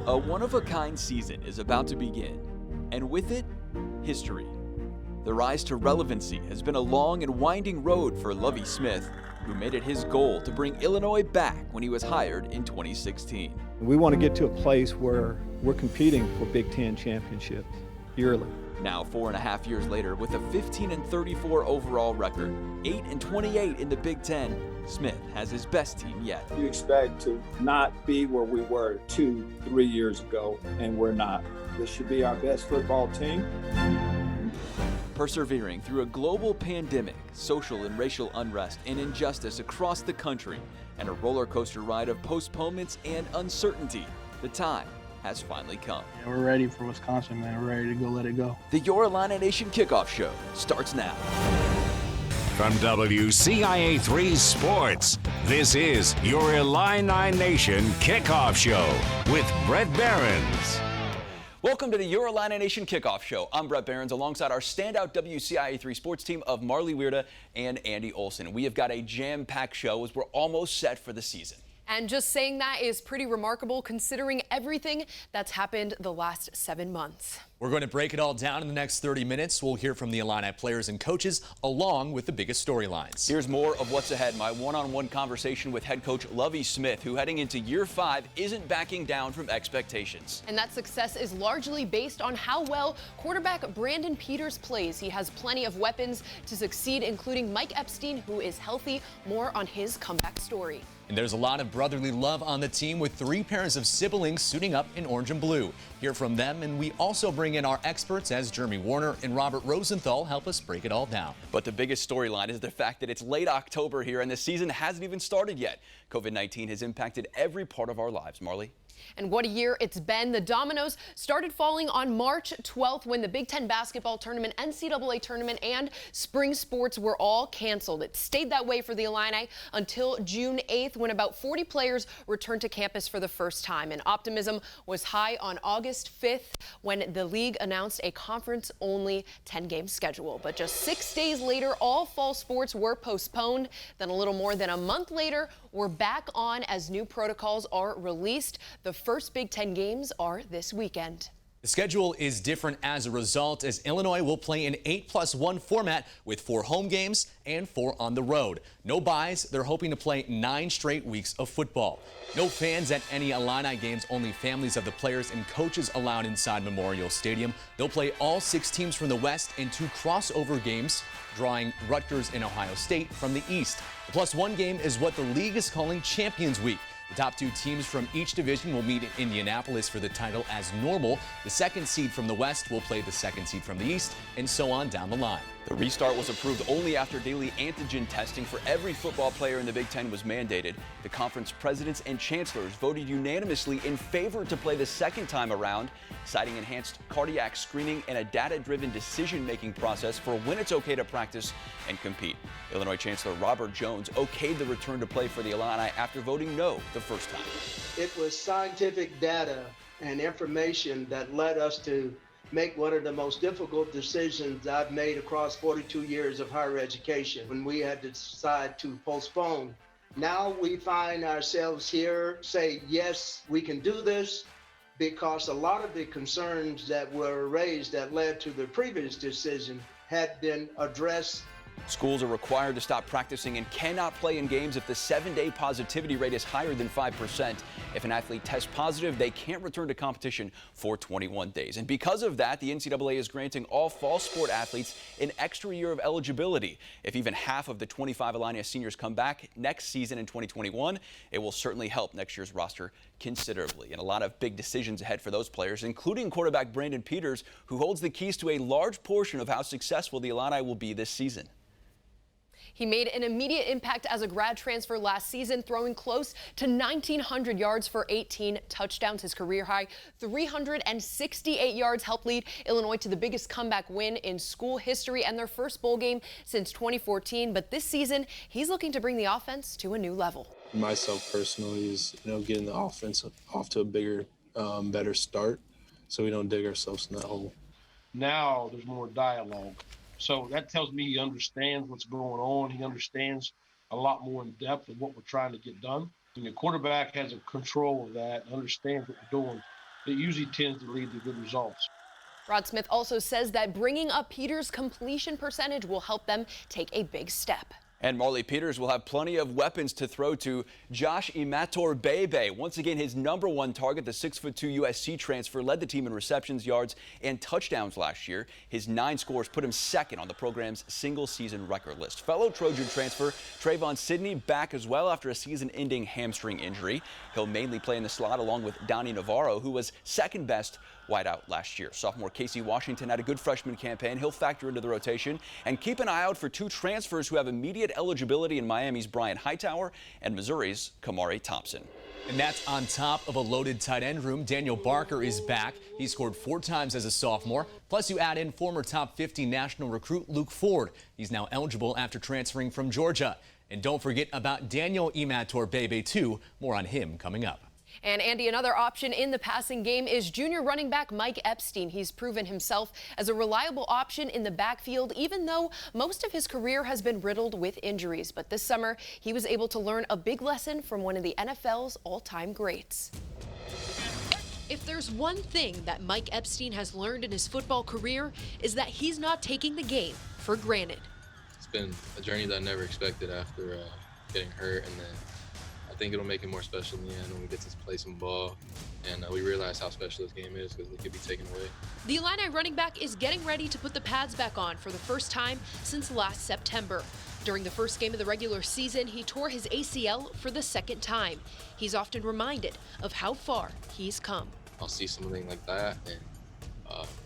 A one-of-a-kind season is about to begin, and with it, history. The rise to relevancy has been a long and winding road for Lovie Smith, who made it his goal to bring Illinois back when he was hired in 2016. We want to get to a place where we're competing for Big Ten championships yearly. Now, 4.5 years later, with a 15-34 overall record, 8-28 in the Big Ten, Smith has his best team yet. You expect to not be where we were 2-3 years ago, and we're not. This should be our best football team. Persevering through a global pandemic, social and racial unrest, and injustice across the country, and a roller coaster ride of postponements and uncertainty, the time has finally come. Yeah, we're ready for Wisconsin, man. We're ready to go let it go. The Your Illini Nation Kickoff Show starts now. From WCIA 3 Sports, this is Your Illini Nation Kickoff Show with Bret Beherns. Welcome to the Your Illini Nation Kickoff Show. I'm Bret Beherns alongside our standout WCIA 3 sports team of Marlee, Wierda, and Andy Olson. We have got a jam-packed show as we're almost set for the season. And just saying that is pretty remarkable considering everything that's happened the last 7 months. We're going to break it all down in the next 30 minutes. We'll hear from the Illini players and coaches along with the biggest storylines. Here's more of what's ahead. My one-on-one conversation with head coach Lovie Smith, who heading into year 5 isn't backing down from expectations. And that success is largely based on how well quarterback Brandon Peters plays. He has plenty of weapons to succeed, including Mike Epstein, who is healthy. More on his comeback story. And there's a lot of brotherly love on the team with 3 pairs of siblings suiting up in orange and blue. Hear from them, and we also bring in our experts as Jeremy Werner and Robert Rosenthal help us break it all down. But the biggest storyline is the fact that it's late October here and the season hasn't even started yet. COVID-19 has impacted every part of our lives. Marlee? And what a year it's been. The dominoes started falling on March 12th when the Big Ten basketball tournament, NCAA tournament, and spring sports were all canceled. It stayed that way for the Illini until June 8th when about 40 players returned to campus for the first time. And optimism was high on August 5th when the league announced a conference-only 10-game schedule. But just 6 days later, all fall sports were postponed. Then a little more than a month later, we're back on as new protocols are released. The first Big Ten games are this weekend. The schedule is different as a result, as Illinois will play an 8+1 format with 4 home games and 4 on the road. No byes. They're hoping to play 9 straight weeks of football. No fans at any Illini games, only families of the players and coaches allowed inside Memorial Stadium. They'll play all 6 teams from the West in 2 crossover games, drawing Rutgers and Ohio State from the East. The +1 game is what the league is calling Champions Week. The top 2 teams from each division will meet in Indianapolis for the title as normal. The second seed from the West will play the second seed from the East, and so on down the line. The restart was approved only after daily antigen testing for every football player in the Big Ten was mandated. The conference presidents and chancellors voted unanimously in favor to play the second time around, citing enhanced cardiac screening and a data-driven decision-making process for when it's okay to practice and compete. Illinois Chancellor Robert Jones okayed the return to play for the Illini after voting no the first time. It was scientific data and information that led us to make one of the most difficult decisions I've made across 42 years of higher education when we had to decide to postpone. Now we find ourselves here, say, yes, we can do this, because a lot of the concerns that were raised that led to the previous decision had been addressed. Schools are required to stop practicing and cannot play in games if the 7-day positivity rate is higher than 5%. If an athlete tests positive, they can't return to competition for 21 days. And because of that, the NCAA is granting all fall sport athletes an extra year of eligibility. If even half of the 25 Illini seniors come back next season in 2021, it will certainly help next year's roster considerably. And a lot of big decisions ahead for those players, including quarterback Brandon Peters, who holds the keys to a large portion of how successful the Illini will be this season. He made an immediate impact as a grad transfer last season, throwing close to 1,900 yards for 18 touchdowns. His career high 368 yards helped lead Illinois to the biggest comeback win in school history and their first bowl game since 2014. But this season, he's looking to bring the offense to a new level. Myself personally is, getting the offense off to a bigger, better start so we don't dig ourselves in that hole. Now there's more dialogue. So that tells me he understands what's going on. He understands a lot more in depth of what we're trying to get done. And the quarterback has a control of that, understands what we're doing. it usually tends to lead to good results. Rod Smith also says that bringing up Peters' completion percentage will help them take a big step. And Marlee Peters will have plenty of weapons to throw to. Josh Imatorbhebhe, once again his #1 target, the 6'2" USC transfer, led the team in receptions, yards, and touchdowns last year. His 9 scores put him second on the program's single-season record list. Fellow Trojan transfer Trayvon Sidney back as well after a season-ending hamstring injury. He'll mainly play in the slot along with Donnie Navarro, who was second best wideout last year. Sophomore Casey Washington had a good freshman campaign. He'll factor into the rotation. And keep an eye out for 2 transfers who have immediate eligibility in Miami's Brian Hightower and Missouri's Kamari Thompson. And that's on top of a loaded tight end room. Daniel Barker is back. He scored 4 times as a sophomore. Plus, you add in former top 50 national recruit Luke Ford. He's now eligible after transferring from Georgia. And don't forget about Daniel Imatorbhebhe, too. More on him coming up. And Andy, another option in the passing game is junior running back Mike Epstein. He's proven himself as a reliable option in the backfield, even though most of his career has been riddled with injuries. But this summer, he was able to learn a big lesson from one of the NFL's all-time greats. If there's one thing that Mike Epstein has learned in his football career, is that he's not taking the game for granted. It's been a journey that I never expected after getting hurt, and then I think it'll make it more special in the end when we get to play some ball and we realize how special this game is because it could be taken away. The Illini running back is getting ready to put the pads back on for the first time since last September. During the first game of the regular season, he tore his ACL for the second time. He's often reminded of how far he's come. I'll see something like that and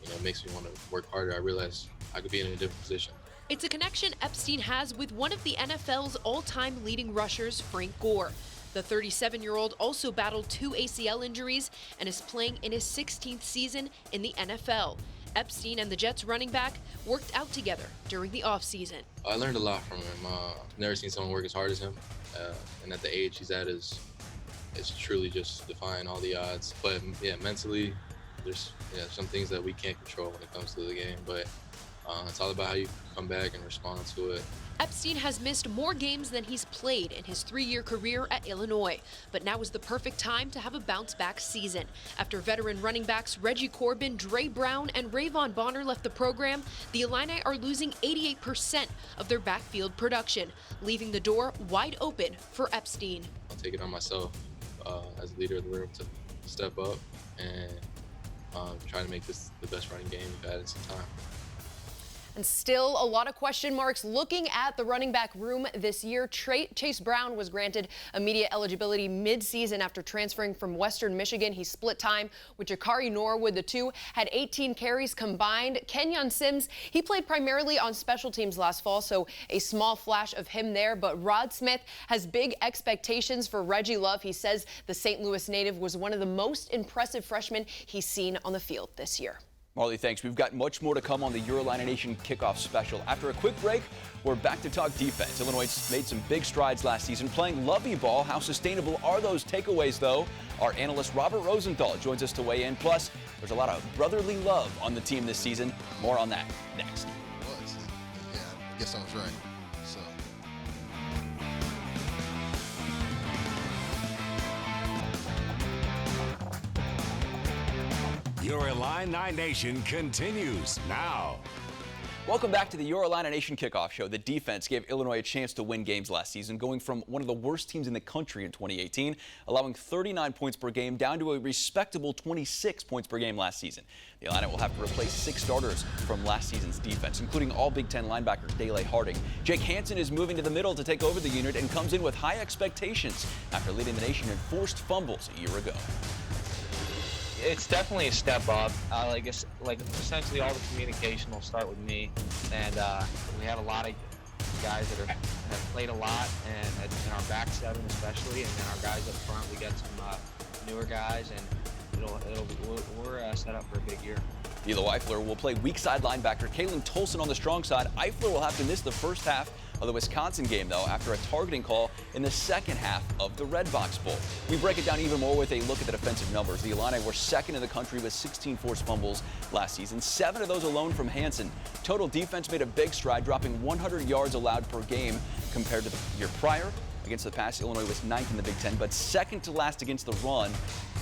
it makes me want to work harder. I realize I could be in a different position. It's a connection Epstein has with one of the NFL's all-time leading rushers, Frank Gore. The 37-year-old also battled 2 ACL injuries and is playing in his 16th season in the NFL. Epstein and the Jets running back worked out together during the offseason. I learned a lot from him. Never seen someone work as hard as him. And at the age he's at, it's truly just defying all the odds. But yeah, mentally, there's some things that we can't control when it comes to the game. But it's all about how you come back and respond to it. Epstein has missed more games than he's played in his 3-year career at Illinois, but now is the perfect time to have a bounce-back season. After veteran running backs Reggie Corbin, Dre Brown, and Rayvon Bonner left the program, the Illini are losing 88% of their backfield production, leaving the door wide open for Epstein. I'll take it on myself as the leader of the room to step up and try to make this the best running game we've had in some time. And still a lot of question marks looking at the running back room this year. Chase Brown was granted immediate eligibility mid-season after transferring from Western Michigan. He split time with Jakari Norwood. The two had 18 carries combined. Kenyon Sims, he played primarily on special teams last fall, so a small flash of him there. But Rod Smith has big expectations for Reggie Love. He says the St. Louis native was one of the most impressive freshmen he's seen on the field this year. Marlee, thanks. We've got much more to come on the Illini Nation Kickoff special. After a quick break, we're back to talk defense. Illinois made some big strides last season playing Lovie ball. How sustainable are those takeaways, though? Our analyst Robert Rosenthal joins us to weigh in. Plus, there's a lot of brotherly love on the team this season. More on that next. Yeah, I guess I was right. So. Your Illini Nation continues now. Welcome back to the Your Illini Nation Kickoff Show. The defense gave Illinois a chance to win games last season, going from one of the worst teams in the country in 2018, allowing 39 points per game, down to a respectable 26 points per game last season. The Illini will have to replace 6 starters from last season's defense, including all Big Ten linebacker Dele Harding. Jake Hansen is moving to the middle to take over the unit and comes in with high expectations after leading the nation in forced fumbles a year ago. It's definitely a step up. Essentially all the communication will start with me, and we have a lot of guys that have played a lot, and in our back seven especially, and then our guys up front, we got some newer guys, and we're set up for a big year. D'Lo Eifler will play weak side linebacker Kalen Tolson on the strong side. Eifler will have to miss the first half of the Wisconsin game, though, after a targeting call in the second half of the Red Box Bowl. We break it down even more with a look at the defensive numbers. The Illini were second in the country with 16 forced fumbles last season, 7 of those alone from Hansen. Total defense made a big stride, dropping 100 yards allowed per game compared to the year prior. Against the pass, Illinois was 9th in the Big Ten, but second to last against the run.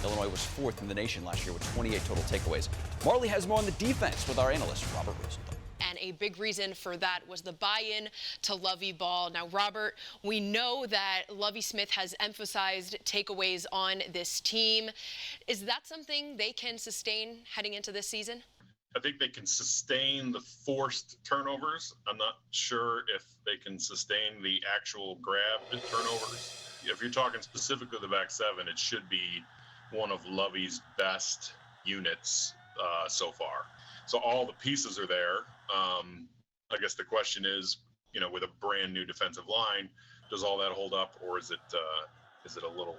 Illinois was 4th in the nation last year with 28 total takeaways. Marlee has more on the defense with our analyst, Robert Rosenthal. And a big reason for that was the buy-in to Lovie ball. Now, Robert, we know that Lovie Smith has emphasized takeaways on this team. Is that something they can sustain heading into this season? I think they can sustain the forced turnovers. I'm not sure if they can sustain the actual grabbed turnovers. If you're talking specifically the back seven, it should be one of Lovie's best units so far. So all the pieces are there. I guess the question is, with a brand new defensive line, does all that hold up, or is it a little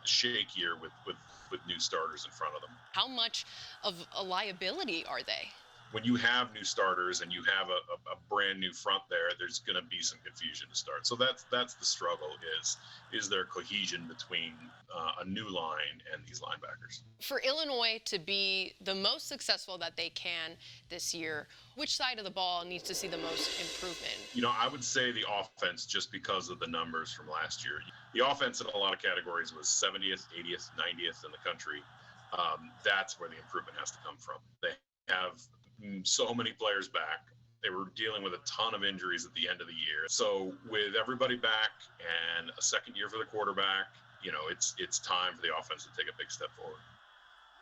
shakier with new starters in front of them? How much of a liability are they? When you have new starters and you have a brand new front there's going to be some confusion to start. So that's the struggle is there cohesion between a new line and these linebackers. For Illinois to be the most successful that they can this year, which side of the ball needs to see the most improvement? I would say the offense, just because of the numbers from last year. The offense in a lot of categories was 70th, 80th, 90th in the country. That's where the improvement has to come from. They have so many players back. They were dealing with a ton of injuries at the end of the year. So with everybody back and a second year for the quarterback, it's time for the offense to take a big step forward.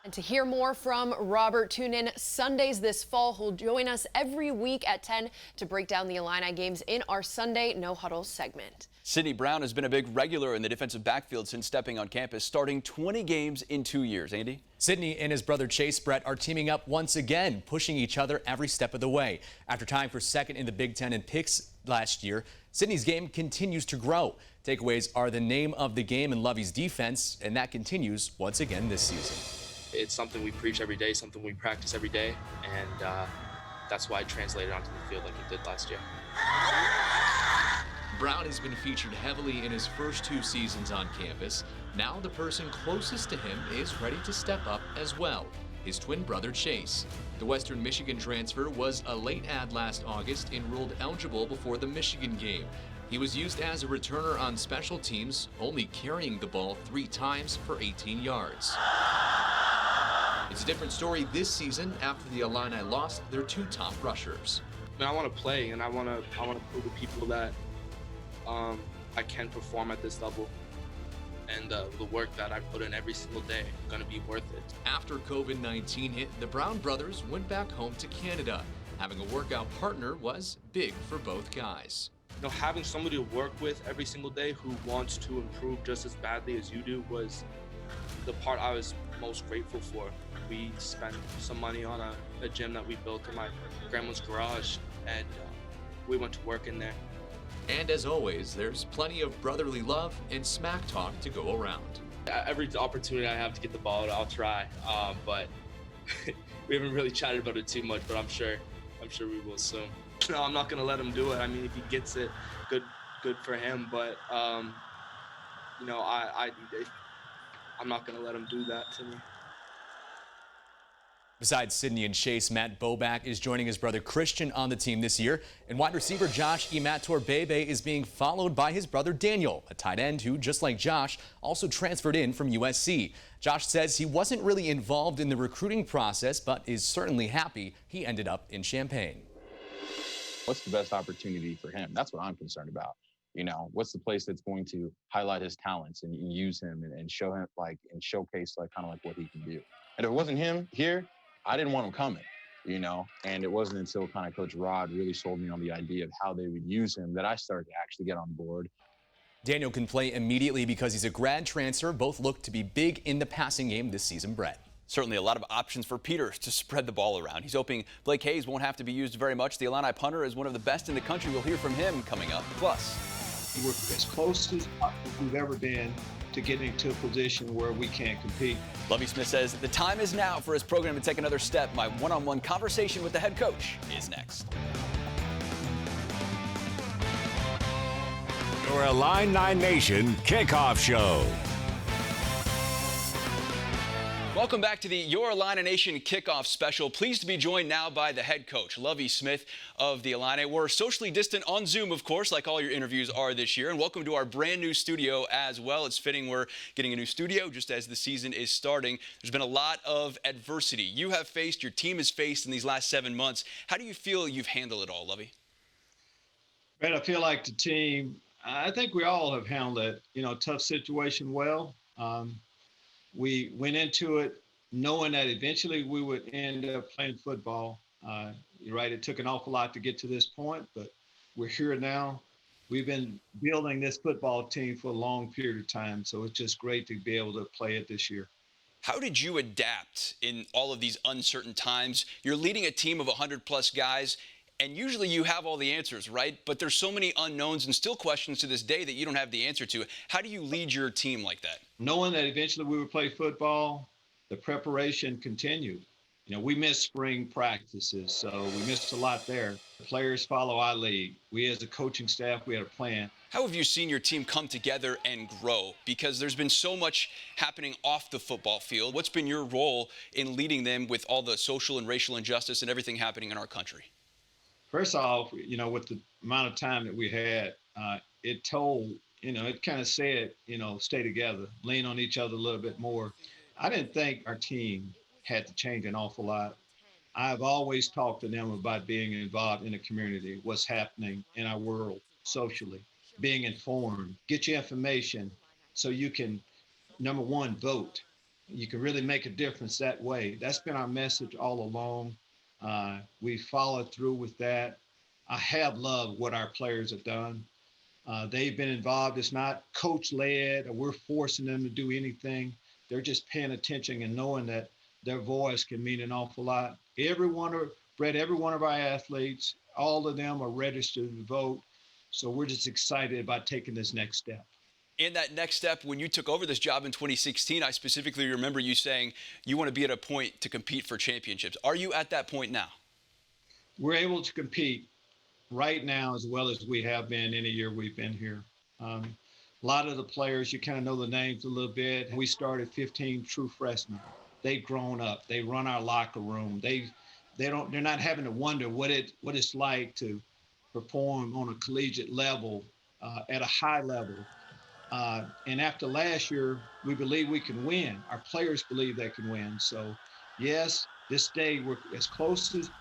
And to hear more from Robert, tune in Sundays this fall. He'll join us every week at 10 to break down the Illini games in our Sunday No Huddle segment. Sidney Brown has been a big regular in the defensive backfield since stepping on campus, starting 20 games in 2 years. Andy? Sidney and his brother Chase Brett are teaming up once again, pushing each other every step of the way. After tying for second in the Big Ten in picks last year, Sidney's game continues to grow. Takeaways are the name of the game in Lovie's defense, and that continues once again this season. It's something we preach every day, something we practice every day, and that's why it translated onto the field like it did last year. Brown has been featured heavily in his first 2 seasons on campus. Now the person closest to him is ready to step up as well, his twin brother Chase. The Western Michigan transfer was a late add last August and ruled eligible before the Michigan game. He was used as a returner on special teams, only carrying the ball 3 times for 18 yards. It's a different story this season after the Illini lost their 2 top rushers. I want to play, and I want to prove to people that I can perform at this level, and the work that I put in every single day is going to be worth it. After COVID-19 hit, the Brown brothers went back home to Canada. Having a workout partner was big for both guys. Having somebody to work with every single day who wants to improve just as badly as you do was the part I was most grateful for. We spent some money on a gym that we built in my grandma's garage, and we went to work in there. And as always, there's plenty of brotherly love and smack talk to go around. Every opportunity I have to get the ball, I'll try. But we haven't really chatted about it too much, but I'm sure we will soon. No, I'm not gonna let him do it. I mean, if he gets it, good for him. But I'm not gonna let him do that to me. Besides Sidney and Chase, Matt Boback is joining his brother Christian on the team this year. And wide receiver Josh Imatorbhebhe is being followed by his brother Daniel, a tight end who, just like Josh, also transferred in from USC. Josh says he wasn't really involved in the recruiting process, but is certainly happy he ended up in Champaign. What's the best opportunity for him? That's what I'm concerned about. What's the place that's going to highlight his talents and use him and show him and showcase kind of what he can do. And if it wasn't him here, I didn't want him coming, and it wasn't until kind of Coach Rod really sold me on the idea of how they would use him that I started to actually get on board. Daniel can play immediately because he's a grad transfer. Both look to be big in the passing game this season, Brett. Certainly a lot of options for Peters to spread the ball around. He's hoping Blake Hayes won't have to be used very much. The Illini punter is one of the best in the country. We'll hear from him coming up. Plus, We're as close as we've ever been to getting to a position where we can compete. Lovie Smith says the time is now for his program to take another step. My one-on-one conversation with the head coach is next. Your Illini Nation Kickoff Show. Welcome back to the Your Illini Nation Kickoff Special. Pleased to be joined now by the head coach, Lovie Smith of the Illini. We're socially distant on Zoom, of course, like all your interviews are this year. And welcome to our brand new studio as well. It's fitting we're getting a new studio just as the season is starting. There's been a lot of adversity you have faced, your team has faced in these last 7 months. How do you feel you've handled it all, Lovie? Brett, I feel like the team, I think we all have handled it, tough situation well. We went into it knowing that eventually we would end up playing football. You're right, it took an awful lot to get to this point, but we're here now. We've been building this football team for a long period of time, so it's just great to be able to play it this year. How did you adapt in all of these uncertain times? You're leading a team of 100-plus guys, and usually you have all the answers, right? But there's so many unknowns and still questions to this day that you don't have the answer to. How do you lead your team like that? Knowing that eventually we would play football, the preparation continued. We missed spring practices, so we missed a lot there. The players follow our lead. We as a coaching staff, we had a plan. How have you seen your team come together and grow? Because there's been so much happening off the football field. What's been your role in leading them with all the social and racial injustice and everything happening in our country? First off, with the amount of time that we had, it told, it kind of said, stay together, lean on each other a little bit more. I didn't think our team had to change an awful lot. I've always talked to them about being involved in the community, what's happening in our world socially, being informed, get your information so you can, number one, vote. You can really make a difference that way. That's been our message all along. We followed through with that. I have loved what our players have done. They've been involved. It's not coach-led or we're forcing them to do anything. They're just paying attention and knowing that their voice can mean an awful lot. Every one of our athletes, all of them are registered to vote. So we're just excited about taking this next step. In that next step, when you took over this job in 2016, I specifically remember you saying you want to be at a point to compete for championships. Are you at that point now? We're able to compete right now as well as we have been any year we've been here. A lot of the players, you kind of know the names a little bit. We started 15 true freshmen. They've grown up. They run our locker room. They're not having to wonder what it's like to perform on a collegiate level, at a high level. And after last year, we believe we can win. Our players believe they can win. So, yes, this day we're as close as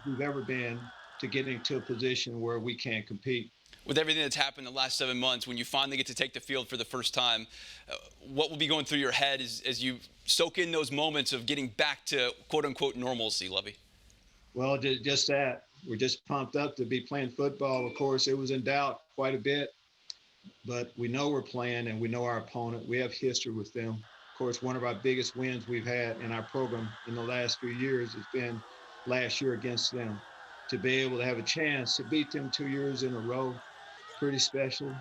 we've ever been to getting to a position where we can compete. With everything that's happened in the last 7 months, when you finally get to take the field for the first time, what will be going through your head as you soak in those moments of getting back to quote-unquote normalcy, Lovie? Well, just that. We're just pumped up to be playing football. Of course, it was in doubt quite a bit, but we know we're playing and we know our opponent. We have history with them. Of course, one of our biggest wins we've had in our program in the last few years has been last year against them. To be able to have a chance to beat them 2 years in a row, pretty special.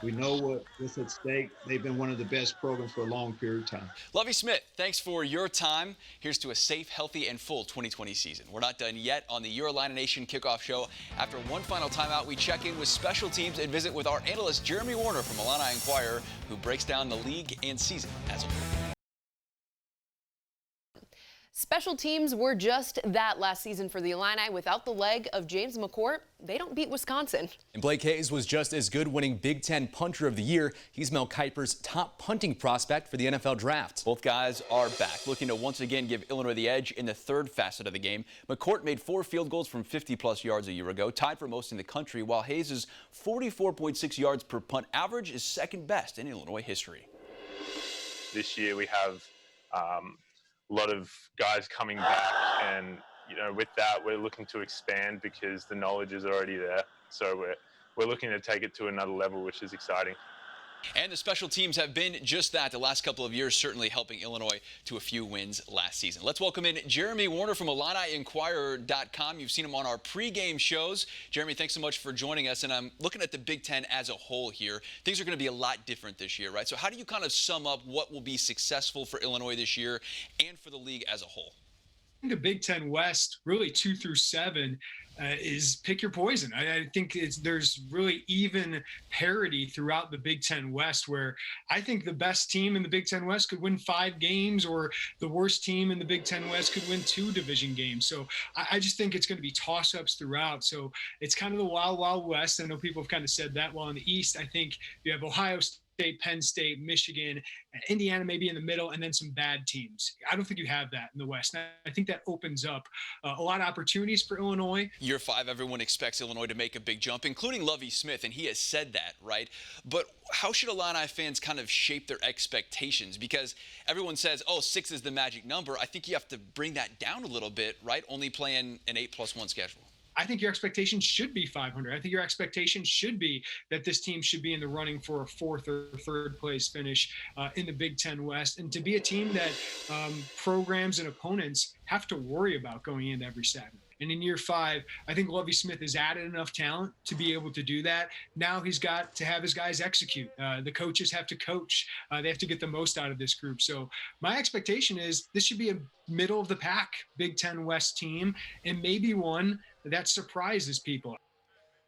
We know what's at stake. They've been one of the best programs for a long period of time. Lovie Smith, thanks for your time. Here's to a safe, healthy, and full 2020 season. We're not done yet on the Your Illini Nation Kickoff Show. After one final timeout, we check in with special teams and visit with our analyst, Jeremy Werner from Illini Inquirer, who breaks down the league and season as a whole. Special teams were just that last season for the Illini. Without the leg of James McCourt, they don't beat Wisconsin. And Blake Hayes was just as good, winning Big Ten Punter of the Year. He's Mel Kiper's top punting prospect for the NFL Draft. Both guys are back, looking to once again give Illinois the edge in the third facet of the game. McCourt made 4 field goals from 50-plus yards a year ago, tied for most in the country, while Hayes' 44.6 yards per punt average is second best in Illinois history. This year we have a lot of guys coming back, and with that we're looking to expand because the knowledge is already there. So we're looking to take it to another level, which is exciting. And the special teams have been just that the last couple of years, certainly helping Illinois to a few wins last season. Let's welcome in Jeremy Werner from IlliniInquirer.com. You've seen him on our pregame shows. Jeremy, thanks so much for joining us. And I'm looking at the Big Ten as a whole here. Things are going to be a lot different this year, right? So how do you kind of sum up what will be successful for Illinois this year and for the league as a whole? the Big Ten West, really 2 through 7, is pick your poison. I think there's really even parity throughout the Big Ten West, where I think the best team in the Big Ten West could win 5 games, or the worst team in the Big Ten West could win 2 division games. So I just think it's going to be toss-ups throughout. So it's kind of the wild, wild West. I know people have kind of said that. While in the East, I think you have Ohio State, Penn State, Michigan, Indiana maybe in the middle, and then some bad teams. I don't think you have that in the West. And I think that opens up a lot of opportunities for Illinois. Year 5, everyone expects Illinois to make a big jump, including Lovie Smith, and he has said that, right? But how should Illini fans kind of shape their expectations? Because everyone says, oh, 6 is the magic number. I think you have to bring that down a little bit, right? Only playing an 8+1 schedule. I think your expectation should be 500. I think your expectation should be that this team should be in the running for a 4th or 3rd place finish in the Big Ten West. And to be a team that programs and opponents have to worry about going into every Saturday. And in year 5, I think Lovie Smith has added enough talent to be able to do that. Now he's got to have his guys execute. The coaches have to coach. They have to get the most out of this group. So my expectation is this should be a middle of the pack Big Ten West team, and maybe one that surprises people.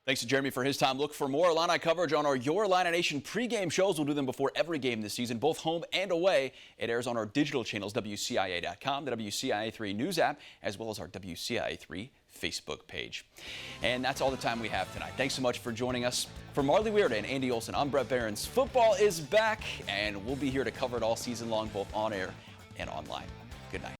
Thanks to Jeremy for his time. Look for more Illini coverage on our Your Illini Nation pregame shows. We'll do them before every game this season, both home and away. It airs on our digital channels, WCIA.com, the WCIA3 News app, as well as our WCIA3 Facebook page. And that's all the time we have tonight. Thanks so much for joining us. For Marlee, Wierda, and Andy Olson, I'm Bret Beherns. Football is back, and we'll be here to cover it all season long, both on air and online. Good night.